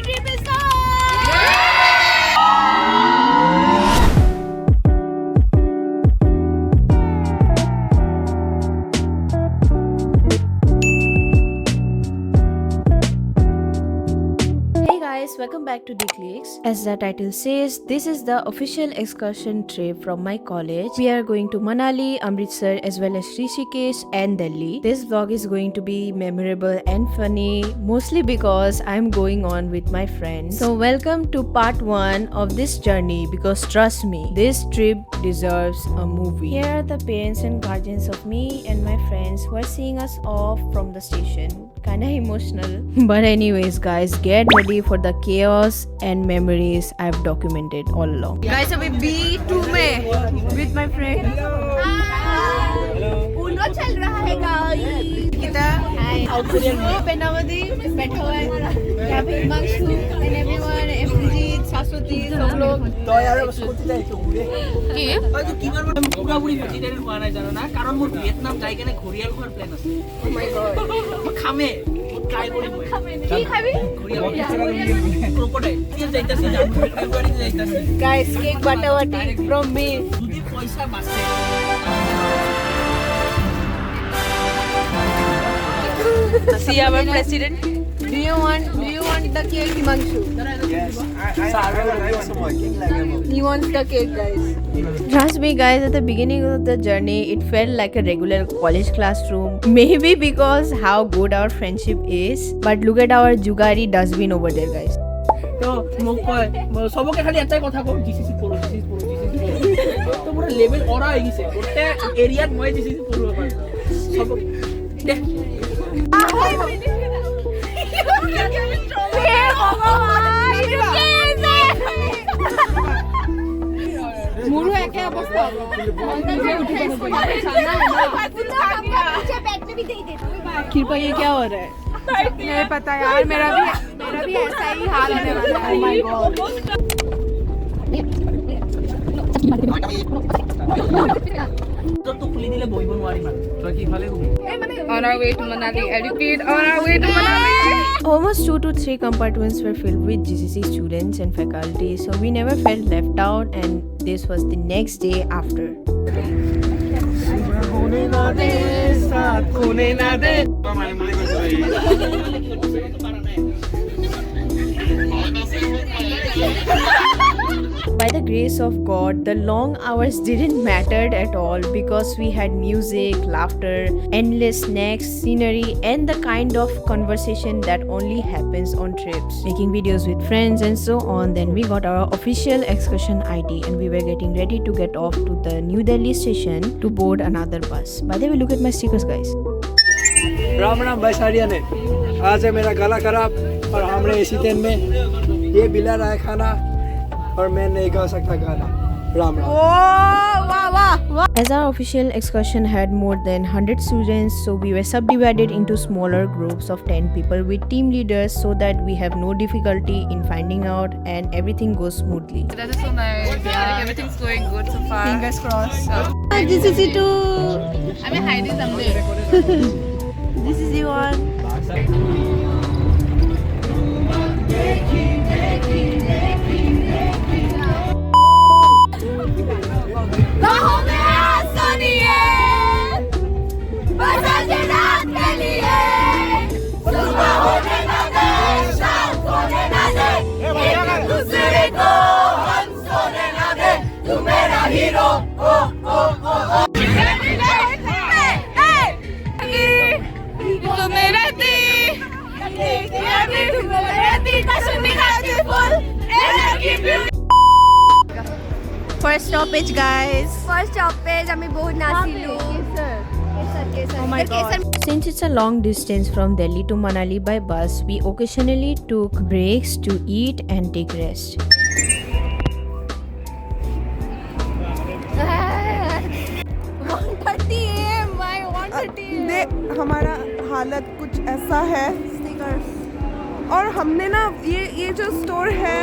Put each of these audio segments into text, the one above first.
Trip is on! Hey guys, welcome back to Declicks. As the title says, this is the official excursion trip from my college. We are going to Manali, Amritsar as well as Rishikesh and Delhi. This vlog is going to be memorable and funny, mostly because I'm going on with my friends. So welcome to part 1 of this journey, because trust me, this trip deserves a movie. Here are the parents and guardians of me and my friends who are seeing us off from the station. Kinda emotional. But anyways guys, get ready for the chaos and memories I've documented all along. Guys, अभी B2 में with my friend. उनो चल रहा है guys. Kita, पेनावती बैठा हुआ है. यहाँ पे हिमांशु and everyone, FG, शाश्वती, सब लोग. तो यार बस कुछ नहीं तो पूरे কি? হয়তো কিমান মান পুরাপুরি ভেজিটেরিয়ান হোৱা নাই জানো না কাৰণ মোৰ ভিয়েটনাম যাই কেনে ঘৰিয়াল খোৱাৰ প্ল্যান আছে ও মাই গড মই খামে ট্রাই কৰিম মই কি খাবি? ঘৰিয়াল ক্রোকোডাইল কি যাইতাছি জানো ফেব্রুয়ারি যাইতাছি Guys, cake butterwati from me. যদি পয়সা বাঁচে See our president. Do you want the cake, Himanshu? He wants the cake, guys. Trust me guys, at the beginning of the journey it felt like a regular college classroom, maybe because how good our friendship is, but look at our Jugari dustbin over there guys. তো মোক কয় সবকে খালি এটাই কথা কম GCC পড়ো তো পুরো লেভেল অরা হয়ে গেছে গোটে এরিয়াত মই জিসিসি পড়ো সব দেখ মুরু একে অবস্থা कृपा ये क्या हो रहा है? नहीं पता यार, मेरा भी ऐसा ही हाल होने वाला है. Oh my God. তো খুলি দিলে বহিব নোৱাৰি মানে তই কি ফালে Gobi On our way to Manali. I repeat, on our way to Manali. Almost 2 to 3 compartments were filled with GCC students and faculty, so we never felt left out, and this was the next day after. By the grace of God, the long hours didn't matter at all, because we had music, laughter, endless snacks, scenery, and the kind of conversation that only happens on trips. Making videos with friends and so on. Then we got our official excursion ID and we were getting ready to get off to the New Delhi station to board another bus. By the way, look at my stickers guys. Ram Ram भाई साड़िया ने आज है मेरा गला खराब और हमने इसी दिन में ये बिला रहा है खाना और मैं नहीं गा सकता गाना. Ram Ram. As our official excursion had more than 100 students, so we were subdivided into smaller groups of 10 people with team leaders, so that we have no difficulty in finding out and everything goes smoothly. That is so nice. Yeah, like everything's going good so far. Fingers crossed. This is it too. I mean, Heidi someday. This is the one. First stoppage, guys. First stoppage, আমি বহুত নাচিলো. Oh my God. Since it's a long distance from Delhi to Manali by bus, we occasionally took breaks to eat and take rest. 1:30 AM, why 1:30 AM? हमारा हालत कुछ ऐसा है और हमने ना ये जो स्टोर है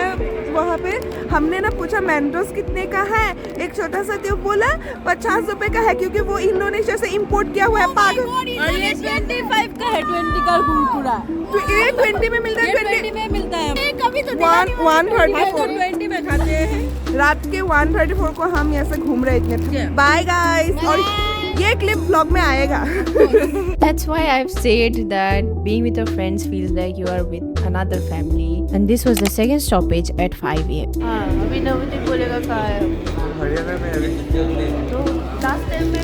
वहाँ पे हमने ना पूछा मैंडोस कितने का है, एक छोटा सा ट्यूब बोला 50 रुपए का है क्योंकि वो इंडोनेशिया से इंपोर्ट किया हुआ है। पागल। और ये 25 का है, 20 का कुरकुरा। तो ये 20 में मिलता है, 20 में मिलता है। कभी तो 134 20 में खाते हैं। रात के 134 को हम यहाँ से घूम रहे इतने। Bye guys. और ये क्लिप ब्लॉग में आएगा। That's why I've said that being with your friends feels like you are with another family. And this was the second stoppage at 5 a.m. अभी नवदीप बोलेगा कहाँ है? हरियाणा में अभी तो लास्ट टाइम में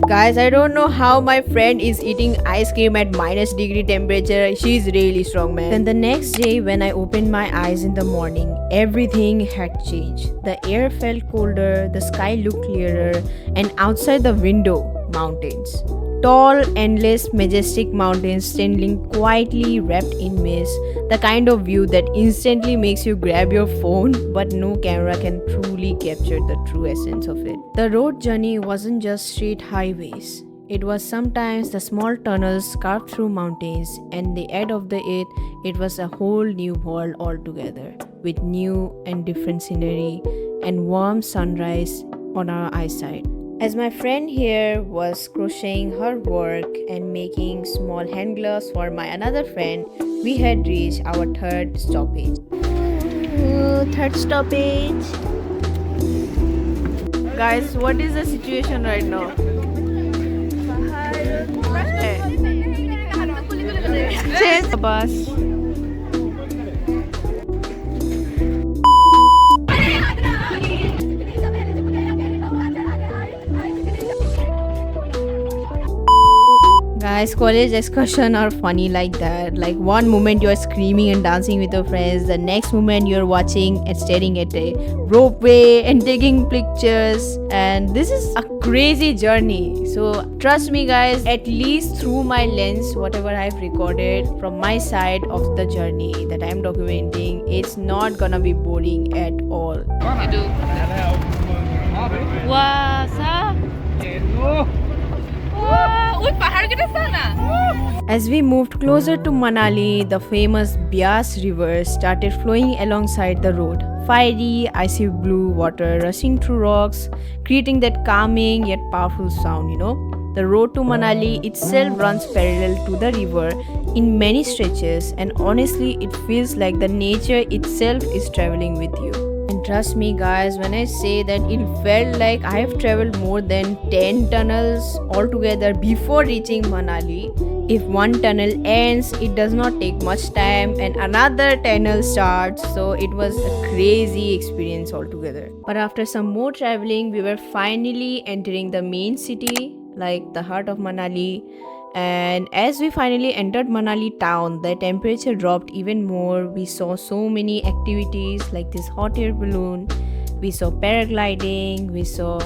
Guys, I don't know how my friend is eating ice cream at -degree temperature. She's really strong, man. Then the next day, when I opened my eyes in the morning, everything had changed. The air felt colder, the sky looked clearer, and outside the window, mountains. Tall, endless, majestic mountains standing quietly wrapped in mist. The kind of view that instantly makes you grab your phone, but no camera can truly capture the true essence of it. The road journey wasn't just straight highways. It was sometimes the small tunnels carved through mountains, and the end of the it was a whole new world altogether, with new and different scenery and warm sunrise on our eyesight. As my friend here was crocheting her work and making small hand gloves for my another friend, we had reached our third stoppage. third stoppage. Guys, what is the situation right now? Change the bus. Guys, college excursion are funny like that. Like one moment you're screaming and dancing with your friends, the next moment you're watching and staring at a ropeway and taking pictures. And this is a crazy journey. So trust me guys, at least through my lens, whatever I've recorded from my side of the journey that I'm documenting, it's not gonna be boring at all. As we moved closer to Manali, the famous Bias River started flowing alongside the road. Fiery, icy blue water rushing through rocks, creating that calming yet powerful sound, you know. The road to Manali itself runs parallel to the river in many stretches, and honestly, it feels like the nature itself is traveling with you. And trust me guys, when I say that it felt like I have traveled more than 10 tunnels altogether before reaching Manali. If one tunnel ends, it does not take much time and another tunnel starts, so it was a crazy experience altogether. But after some more traveling, we were finally entering the main city, like the heart of Manali. And as we finally entered Manali town, the temperature dropped even more. We saw so many activities like this hot air balloon, we saw paragliding, we saw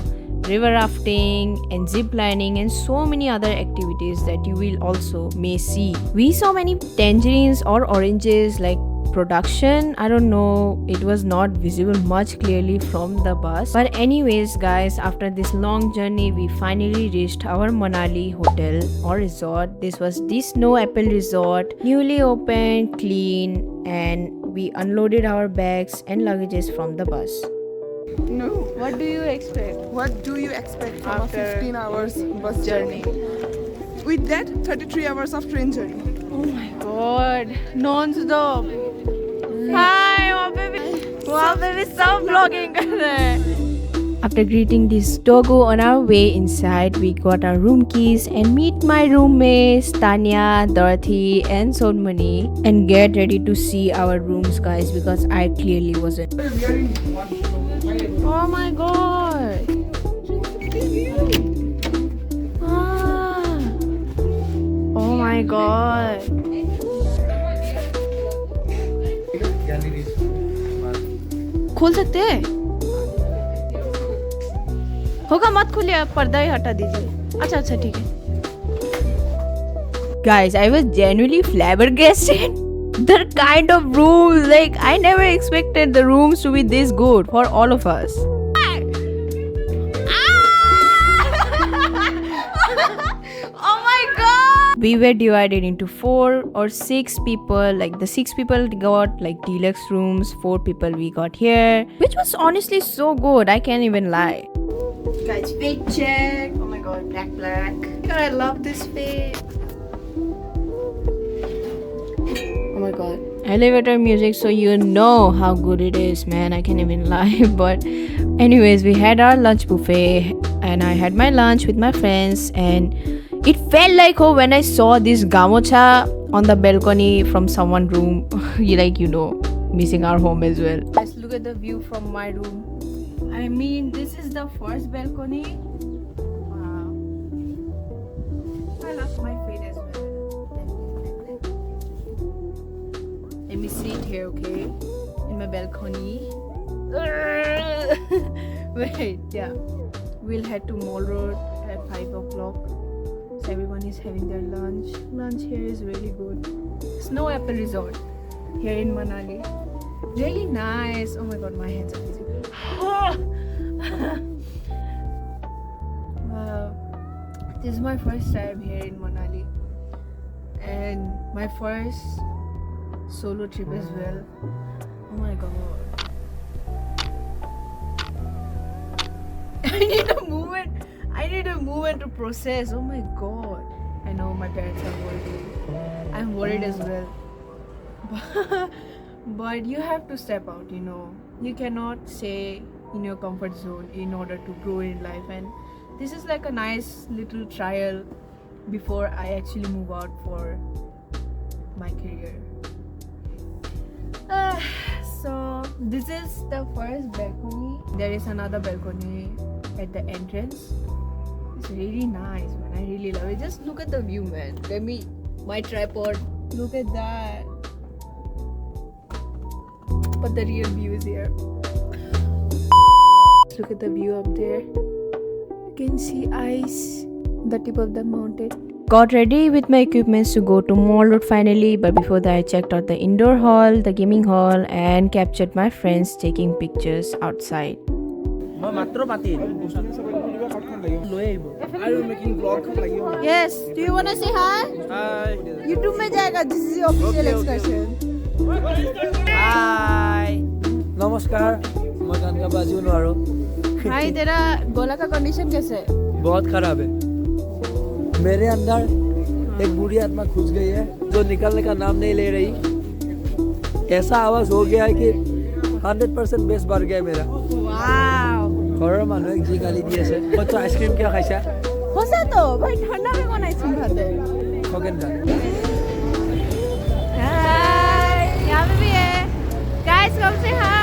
river rafting and zip lining and so many other activities that you will also may see. We saw many tangerines or oranges like production. I don't know, it was not visible much clearly from the bus. But anyways guys, after this long journey, we finally reached our Manali hotel or resort. This was the Snow Apple Resort, newly opened, clean, and we unloaded our bags and luggages from the bus. No. What do you expect? What do you expect from After a 15 hours bus journey? With that, 33 hours of train journey. Oh my god, non-stop. Hi, वहाँ पे भी सब vlogging कर रहे हैं. After greeting this doggo on our way inside, we got our room keys and meet my roommates Tanya, Dorothy and Sonmani and get ready to see our rooms guys, because I clearly wasn't. Oh my god. Oh my god. खोल सकते हैं? होगा मत खोलिए, पर्दा ही हटा दीजिए. अच्छा अच्छा ठीक है. Guys, I was genuinely flabbergasted. The kind of rooms, like I never expected the rooms to be this good for all of us. we were divided into 4 or 6 people. Like the 6 people got like deluxe rooms, 4 people we got here, which was honestly so good. I can't even lie. Guys, fit check. Oh my god, black. God, I love this fit. Oh my god. Elevator music, so you know how good it is, man. I can't even lie. But anyways, we had our lunch buffet and I had my lunch with my friends, and it felt like when I saw this gamocha on the balcony from someone's room. Missing our home as well. Let's look at the view from my room. I mean, this is the first balcony. Wow. I love my feet as well. Let me sit here, okay? In my balcony. Wait, yeah. We'll head to Mall Road at 5 o'clock. So everyone is having their lunch. Lunch here is really good. Snow Apple Resort here in Manali. Really nice. Oh my god, my hands are busy. Wow. This is my first time here in Manali. And my first solo trip as well. Oh my god. I need a moment to process. Oh my god. I know my parents are worried. I'm worried as well. But you have to step out, You cannot stay in your comfort zone in order to grow in life. And this is like a nice little trial before I actually move out for my career. So this is the first balcony. There is another balcony at the entrance. It's really nice, man. I really love it. Just look at the view, man. My tripod. Look at that. But the real view is here. Look at the view up there. You can see ice, the tip of the mountain. Got ready with my equipments to go to Mall Road finally, but before that I checked out the indoor hall, the gaming hall, and captured my friends taking pictures outside. Yes, do you wanna say hi? Hi. YouTube में जाएगा. This is the official excursion. Hi. नमस्कार. मैं गान का बाजू नवारो. भाई तेरा गोला का कंडीशन कैसे है? बहुत खराब है. मेरे अंदर एक बुरी आत्मा घुस गई है जो निकलने का नाम नहीं ले रही. ऐसा आवाज हो गया है कि 100% बेस बढ़ गया मेरा. Wow. ঘৰৰ মানুহে যি গালি দি আছে. মই আইসক্ৰীম কিয় খাইছা? होसा तो भाई ठंडा में कौन आइसक्रीम खाते हैं? खगेन का. हाय, यहाँ पे भी है. Guys, come say hi.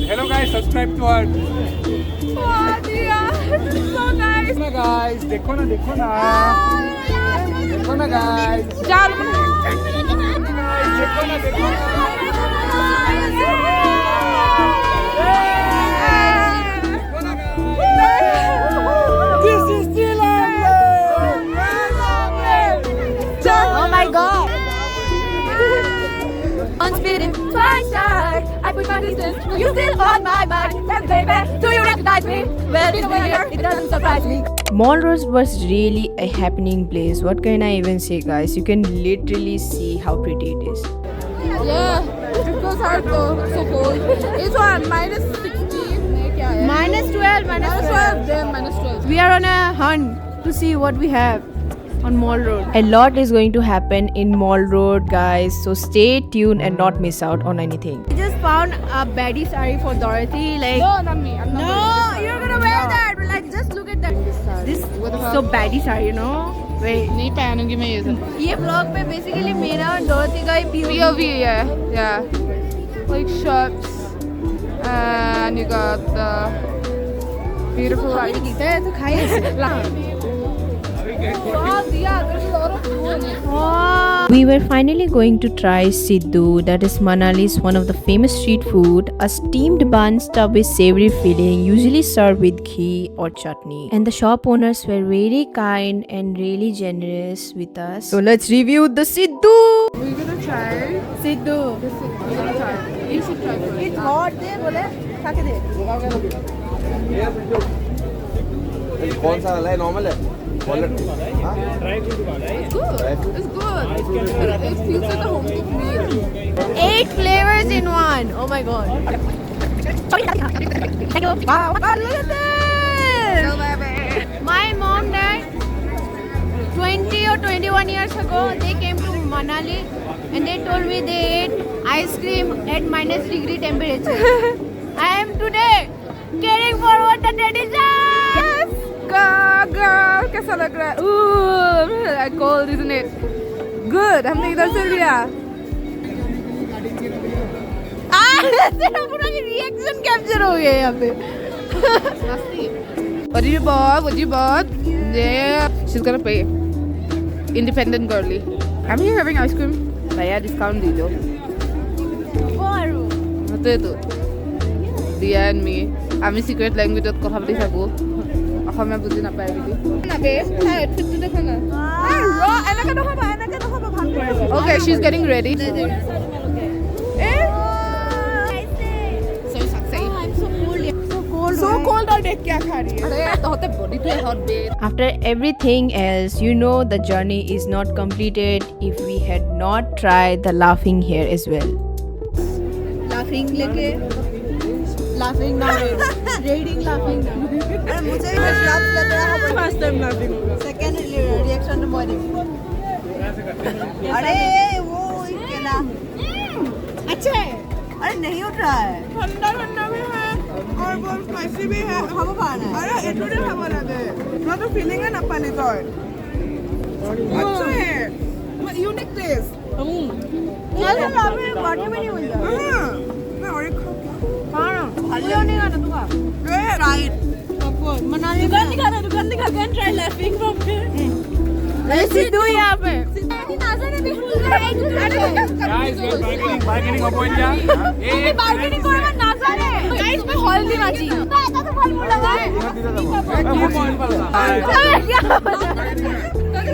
Hello guys, subscribe to our. Wow, Diya, this is so nice. देखो ना guys, देखो ना guys. चल देखो ना. This is still Oh my god. Unspitting twice hard. I put my distance, you still on my mind. Tell me, baby, do you recognize me? Well, in a way, it doesn't surprise me. Mall Road was really a happening place. What can I even say, guys? You can literally see how pretty it is. Yeah, it was hard though. So cold. It's on -16. -12, -12. Then -12. We are on a hunt to see what we have on Mall Road. A lot is going to happen in Mall Road, guys. So stay tuned and not miss out on anything. We just found a baddie sari for Dorothy. Like, No, not me. I'm not no, you're gonna wear that. Like, just look at that. This so baddie sari, Wait. नहीं पहनूंगी मैं ये सब. ये vlog पे basically मेरा और Dorothy का ही POV POV है. Yeah. like shops, and you got the beautiful lights. Yeah, there's a lot of food. We were finally going to try Siddu, that is Manali's one of the famous street food, a steamed bun stuffed with savory filling, usually served with ghee or chutney. And the shop owners were very kind and really generous with us. So let's review the Siddu. We're gonna try Siddu. this. We're gonna try. You should try first. It's hot there, बोले खा के दे. कौन सा वाला है normal है wallet It's good. It's good. It feels like a home cooked meal. 8 flavors in one. Oh my god. Wow, look at this. My mom died 20 or 21 years ago. They came to Manali and they told me they ate ice cream at -degree temperature. I am today carrying forward the tradition. Yes, girl, कैसा लग रहा है? Ooh, cold, isn't it? Good. हमने इधर से लिया. तेरा पूरा रिएक्शन कैप्चर हो गया यहाँ पे. What did you bought? What did you bought? Yeah, she's gonna pay. Independent girly. I'm here having ice cream. भैया discount दी दो. हते तो. Dia and me. আমি secret language ত কথা পাতি থাকো. অসমীয়া বুজি নাপায় বুলি. না বে, হ্যাঁ ফিটটো দেখো না. এনেকে নহব ভাল. Okay, she's getting ready. So cold और देख क्या खा रही है. अरे तो होते body पे hot babe. After everything else, you know the journey is not completed if we had not tried the laughing here as well. Laughing लेके laughing now reading laughing now. अरे मुझे भी लाफ लग रहा है. First time laughing होगा. Second reaction तो बहुत है. अरे वो केला. अच्छा है. अरे नहीं उठ रहा है. ठंडा भी है और बहुत स्पाइसी भी है. खाबो खाना है. अरे एटुडे खाबो लगे. ना तो फीलिंग है ना पानी तो. अच्छा है. Unique taste. चलो लावे वाटर में नहीं मिलता. हां. मैं और एक खाली नहीं खाना तू खा. राइट. मनाली दुकान दिखा can try laughing from here. Sidhu यहाँ पे. Guys, we're bargaining avoid ya. Bargaining करवा नाज़ारे. गाइस मैं हल्दी नाची. ऐसा तो फल मूड लगा है.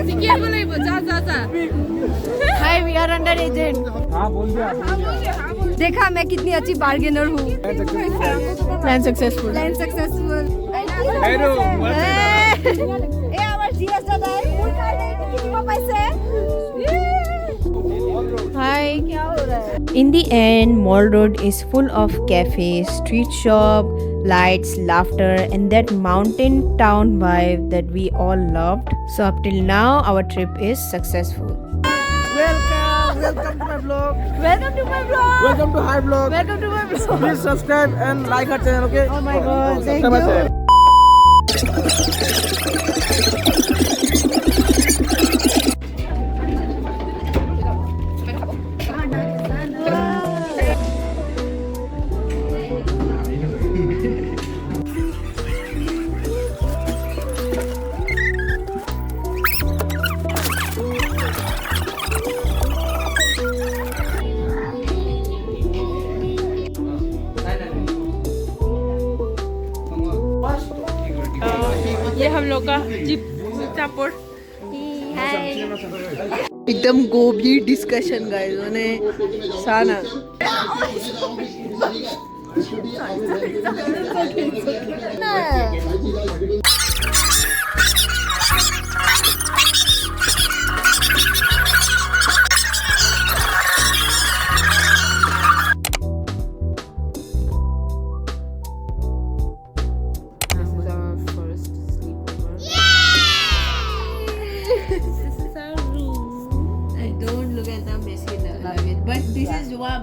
सिकिया बोले जा. Hi, we are under agent. हाँ बोल दिया. देखा मैं कितनी अच्छी बार्गेनर हूँ. Plan successful. Plan successful. Hello. ए आवाज दिया जाता है. फुल कर दे कितने पैसे. Hi, क्या हो रहा है? In the end, Mall Road is full of cafes, street shop, lights, laughter, and that mountain town vibe that we all loved. So up till now, our trip is successful. Welcome to my vlog. Welcome to my vlog. Welcome to Hi Vlog. Welcome to my vlog. Please subscribe and like our channel, okay? Oh my God, thank Subscribe our you. channel. ये हम लोग का jeep चापोड़. एकदम गोभी discussion guys मैंने साना.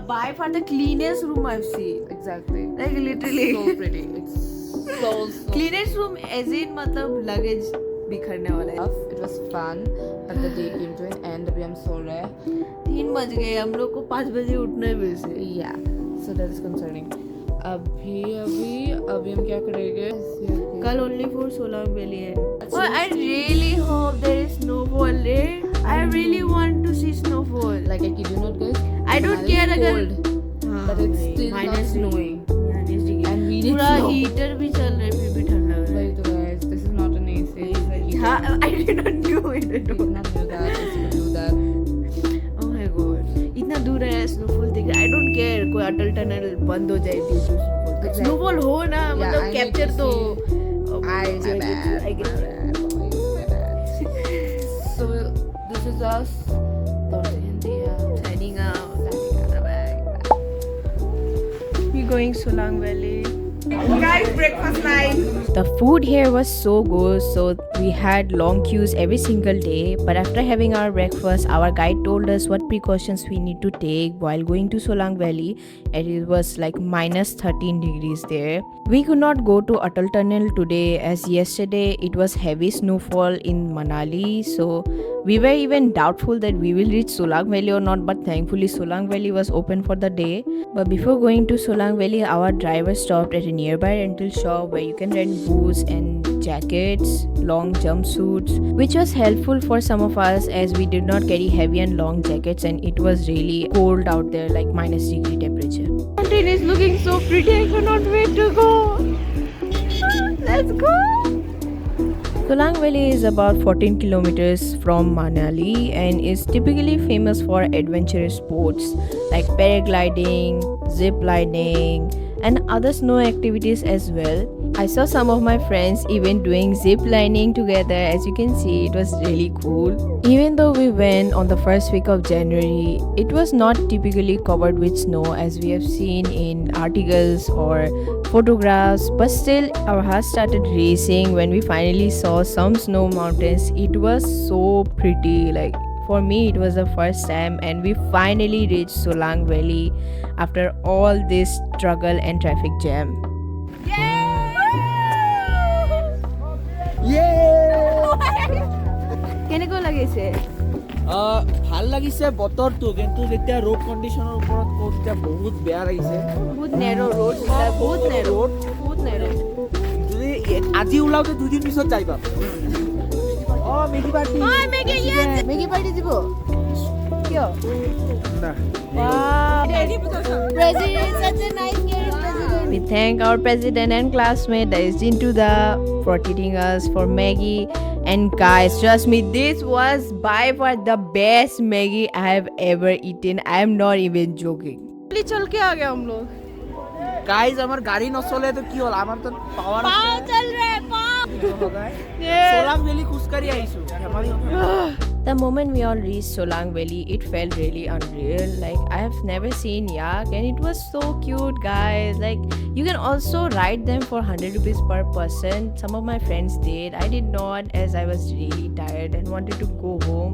By far the cleanest room I've seen. Exactly. Like literally. So pretty. It's so Cleanest room as in मतलब luggage बिखरने वाला है. tough. It was fun, but the day came to an end. अभी हम सो रहे हैं. 3 बज गए हम लोग को 5 बजे उठना है फिर से. Yeah. So that is concerning. अभी हम क्या करेंगे? Kal only for Solang Valley. Oh, I really hope there is snowfall there. I really want to see snowfall. Like I kid you not, guys. I don't Manali care is अगर cold, but it's still not minus snowing. And we need पूरा snow. heater भी चल रहा है फिर भी ठंडा लग रहा Wait, guys, this is not an AC. This is a है heater. हाँ I did not knew it I at did all. not know that. I should do that. Oh my god, इतना दूर है snowfall दिख रहा है. I don't care कोई अटल tunnel बंद हो जाए due to snowfall. Exactly. Snowfall हो ना Yeah, मतलब I need capture to तो see. My bad. I get it. My bad. So this is us. Signing out. We going Solang Valley. Guys, breakfast line. The food here was so good, so we had long queues every single day. But after having our breakfast, our guide told us what precautions we need to take while going to Solang Valley, and it was like minus 13 degrees there. We could not go to Atal Tunnel today as yesterday it was heavy snowfall in Manali, so we were even doubtful that we will reach Solang Valley or not, but thankfully Solang Valley was open for the day. But before going to Solang Valley, our driver stopped at a nearby rental shop where you can rent boots and jackets, long jumpsuits, which was helpful for some of us as we did not carry heavy and long jackets and it was really cold out there, like minus degree temperature. Mountain is looking so pretty. I cannot wait to go. Let's go. Solang Valley is about 14 kilometers from Manali and is typically famous for adventurous sports like paragliding, zip lining, and other snow activities as well. I saw some of my friends even doing zip lining together. As you can see, it was really cool. Even though we went on the first week of January, it was not typically covered with snow as we have seen in articles or photographs, but still our heart started racing when we finally saw some snow mountains. It was so pretty. Like for me, it was the first time, and we finally reached Solang Valley after all this struggle and traffic jam. কেনেকুৱা লাগিছে? ভাল লাগিছে বতৰটো, কিন্তু যেতিয়া road কণ্ডিশ্যনৰ ওপৰত কওঁ তেতিয়া বহুত বেয়া লাগিছে। বহুত নেৰো ৰোড, বহুত নেৰো ৰোড, বহুত নেৰো। যদি আজি ওলাওতে 2 দিন পিছত যাই পাম। মেগী পাৰ্টি। মেগী পাৰ্টি দিব কিয়? না। President, such a nice caring president. We thank our president and classmate that is Jintu Da for treating us for Maggie. And guys, trust me, this was by far the best Maggie I have ever eaten. I am not even joking. चल के आ गए हम लोग। Guys আমার গাড়ি নচলে তো কি হল, আমার তো পাওয়ার चल रहे पाव। সোলাং ভেলি খুচকারি আইছো ধেমালি। The moment we all reached Solang Valley, it felt really unreal. Like I have never seen yak and it was so cute, guys. Like you can also ride them for 100 rupees per person. Some of my friends did. I did not as I was really tired and wanted to go home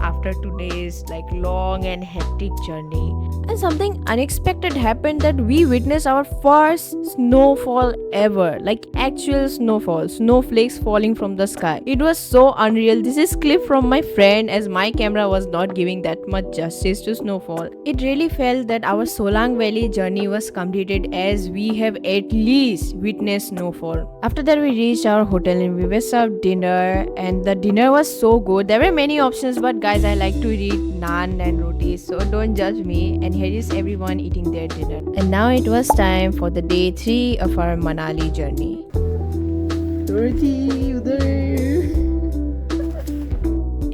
after today's like long and hectic journey. And something unexpected happened that we witnessed our first snowfall ever. Like actual snowfall, snowflakes falling from the sky. It was so unreal. This is clip from my friend as my camera was not giving that much justice to snowfall. It really felt that our Solang Valley journey was completed as we have at least witnessed snowfall. After that we reached our hotel and we were served dinner and the dinner was so good. There were many options, but guys, I like to eat naan and roti, so don't judge me. And here is everyone eating their dinner. And now it was time for the day 3 of our Manali journey.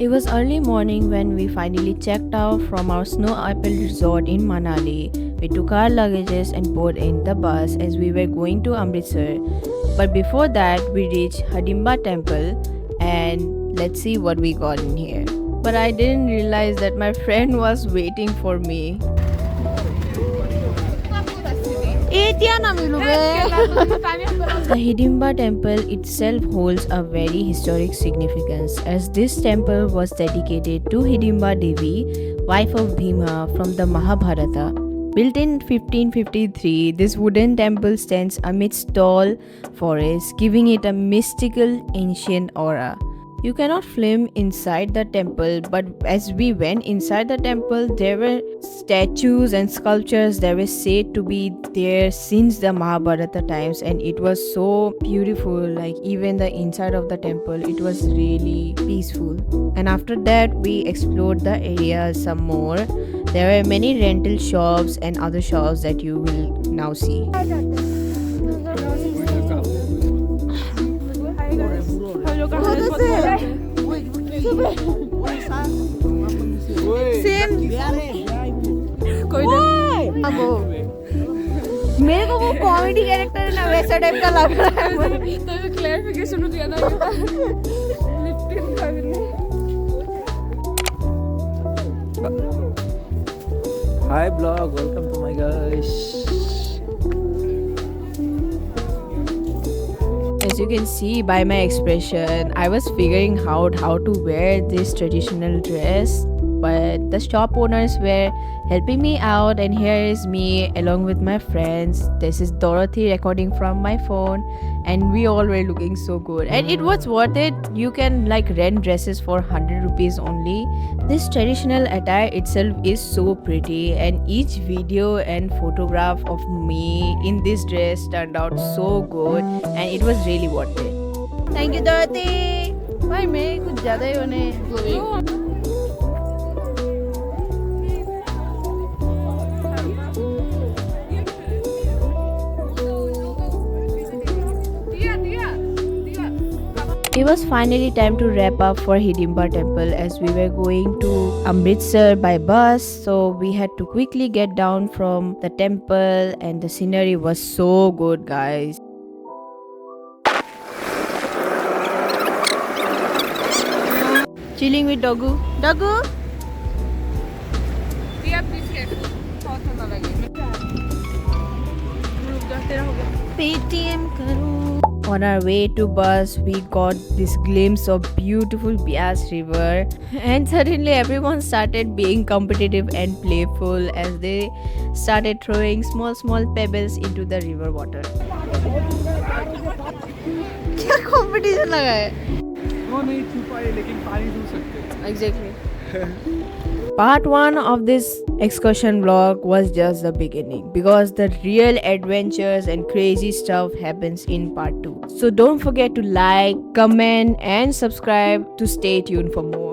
It was early morning when we finally checked out from our Snow Apple resort in Manali. We took our luggages and boarded in the bus as we were going to Amritsar. But before that, we reached Hidimba Temple and let's see what we got in here. But I didn't realize that my friend was waiting for me. The Hidimba temple itself holds a very historic significance as this temple was dedicated to Hidimba Devi, wife of Bhima from the Mahabharata. Built in 1553, this wooden temple stands amidst tall forests, giving it a mystical ancient aura. You cannot film inside the temple, but as we went inside the temple, there were statues and sculptures that were said to be there since the Mahabharata times, and it was so beautiful. Like even the inside of the temple, it was really peaceful. And after that, we explored the area some more. There were many rental shops and other shops that you will now see. मेरे को वो comedy character ना वैसा type का लग रहा है तो क्लैरिफिकेशन दिया ना लिफ्टिंग करने Hi vlog, welcome to my guys. As you can see by my expression, I was figuring out how to wear this traditional dress, but the shop owners were helping me out, and here is me along with my friends. This is Dorothy recording from my phone, and we all were looking so good, and it was worth it. You can like rent dresses for 100 rupees only. This traditional attire itself is so pretty, and each video and photograph of me in this dress turned out so good, and it was really worth it. Thank you डॉर्थी भाई मैं कुछ ज्यादा ही होने It was finally time to wrap up for Hidimba temple as we were going to Amritsar by bus, so we had to quickly get down from the temple, and the scenery was so good, guys. Chilling with Dogu. Dogu? Paytm करो. On our way to bus, we got this glimpse of beautiful Bias River, and suddenly everyone started being competitive and playful as they started throwing small pebbles into the river water. क्या competition लगा है? वो नहीं छू पाए लेकिन पानी छू सकते. Exactly. Part 1 of this excursion vlog was just the beginning, because the real adventures and crazy stuff happens in part 2. So don't forget to like, comment and subscribe to stay tuned for more.